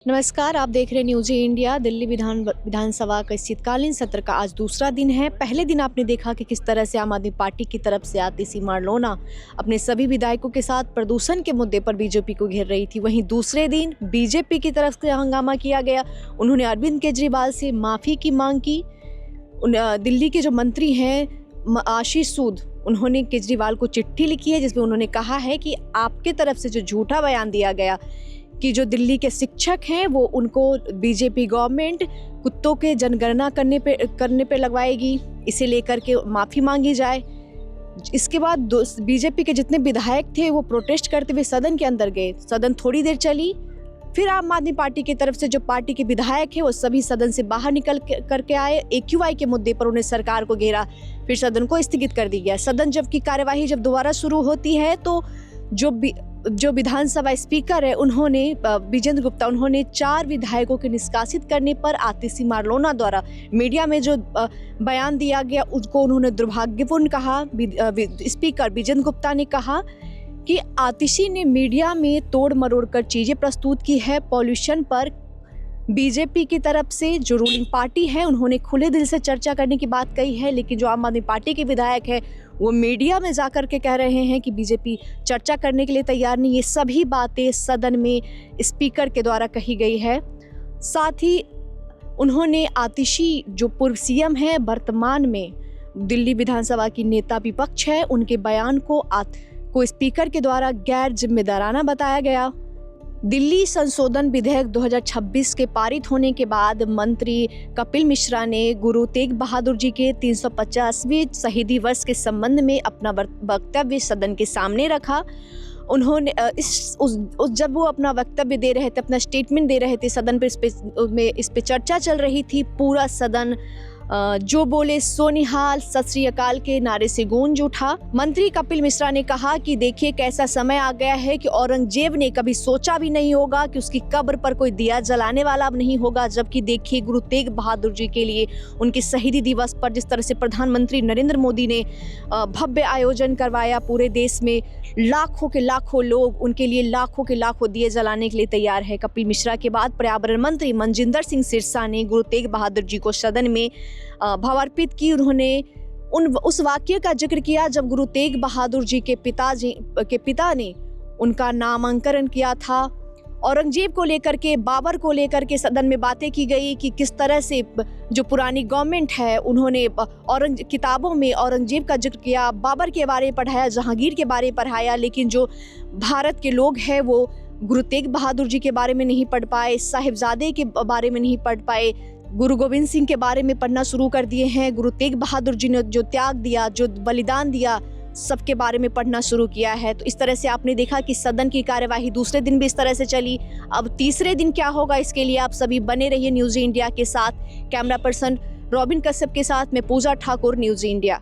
नमस्कार, आप देख रहे हैं न्यूज़ इंडिया। दिल्ली विधानसभा का शीतकालीन सत्र का आज दूसरा दिन है। पहले दिन आपने देखा कि किस तरह से आम आदमी पार्टी की तरफ से आतिशी मारलोना अपने सभी विधायकों के साथ प्रदूषण के मुद्दे पर बीजेपी को घेर रही थी। वहीं दूसरे दिन बीजेपी की तरफ से हंगामा किया गया। उन्होंने अरविंद केजरीवाल से माफ़ी की मांग की। दिल्ली के जो मंत्री हैं आशीष सूद, उन्होंने केजरीवाल को चिट्ठी लिखी है जिसमें उन्होंने कहा है कि आपके तरफ से जो झूठा बयान दिया गया कि जो दिल्ली के शिक्षक हैं वो उनको बीजेपी गवर्नमेंट कुत्तों के जनगणना करने पे लगवाएगी, इसे लेकर के माफ़ी मांगी जाए। इसके बाद बीजेपी के जितने विधायक थे वो प्रोटेस्ट करते हुए सदन के अंदर गए। सदन थोड़ी देर चली, फिर आम आदमी पार्टी की तरफ से जो पार्टी के विधायक हैं वो सभी सदन से बाहर निकल करके आए। AQI के मुद्दे पर उन्हें सरकार को घेरा, फिर सदन को स्थगित कर दी गया। सदन की कार्यवाही जब दोबारा शुरू होती है तो जो विधानसभा स्पीकर है उन्होंने विजेंद्र गुप्ता, उन्होंने 4 विधायकों के निष्कासित करने पर आतिशी मारलोना द्वारा मीडिया में जो बयान दिया गया उसको उन्होंने दुर्भाग्यपूर्ण कहा। स्पीकर विजेंद्र गुप्ता ने कहा कि आतिशी ने मीडिया में तोड़ मरोड़ कर चीज़ें प्रस्तुत की है। पॉल्यूशन पर बीजेपी की तरफ से जो रूलिंग पार्टी है उन्होंने खुले दिल से चर्चा करने की बात कही है, लेकिन जो आम आदमी पार्टी के विधायक है वो मीडिया में जाकर के कह रहे हैं कि बीजेपी चर्चा करने के लिए तैयार नहीं। ये सभी बातें सदन में स्पीकर के द्वारा कही गई है। साथ ही उन्होंने आतिशी जो पूर्व CM है, वर्तमान में दिल्ली विधानसभा की नेता विपक्ष है, उनके बयान को स्पीकर के द्वारा गैर जिम्मेदाराना बताया गया। दिल्ली संशोधन विधेयक 2026 के पारित होने के बाद मंत्री कपिल मिश्रा ने गुरु तेग बहादुर जी के 350वें शहीदी वर्ष के संबंध में अपना वक्तव्य सदन के सामने रखा। उन्होंने जब वो अपना वक्तव्य दे रहे थे, अपना स्टेटमेंट दे रहे थे, सदन पर इस पे चर्चा चल रही थी। पूरा सदन जो बोले सो निहाल, सत श्री अकाल के नारे से गूंज उठा। मंत्री कपिल मिश्रा ने कहा कि देखिए कैसा समय आ गया है कि औरंगजेब ने कभी सोचा भी नहीं होगा कि उसकी कब्र पर कोई दिया जलाने वाला अब नहीं होगा, जबकि देखिए गुरु तेग बहादुर जी के लिए उनके शहीदी दिवस पर जिस तरह से प्रधानमंत्री नरेंद्र मोदी ने भव्य आयोजन करवाया, पूरे देश में लाखों के लाखों लोग उनके लिए लाखों के लाखों दिए जलाने के लिए तैयार है। कपिल मिश्रा के बाद पर्यावरण मंत्री मनजिंदर सिंह सिरसा ने गुरु तेग बहादुर जी को सदन में भावार्पित की। उन्होंने उस वाक्य का जिक्र किया जब गुरु तेग बहादुर जी के पिता ने उनका नामांकन किया था। औरंगजेब को लेकर के, बाबर को लेकर के सदन में बातें की गई कि किस तरह से जो पुरानी गवर्नमेंट है उन्होंने किताबों में औरंगजेब का जिक्र किया, बाबर के बारे में पढ़ाया, जहांगीर के बारे में पढ़ाया, लेकिन जो भारत के लोग हैं वो गुरु तेग बहादुर जी के बारे में नहीं पढ़ पाए, साहिबजादे के बारे में नहीं पढ़ पाए, गुरु गोविंद सिंह के बारे में पढ़ना शुरू कर दिए हैं। गुरु तेग बहादुर जी ने जो त्याग दिया, जो बलिदान दिया, सबके बारे में पढ़ना शुरू किया है। तो इस तरह से आपने देखा कि सदन की कार्यवाही दूसरे दिन भी इस तरह से चली। अब तीसरे दिन क्या होगा, इसके लिए आप सभी बने रहिए न्यूज़ इंडिया के साथ। कैमरा पर्सन रॉबिन कश्यप के साथ मैं पूजा ठाकुर, न्यूज़ इंडिया।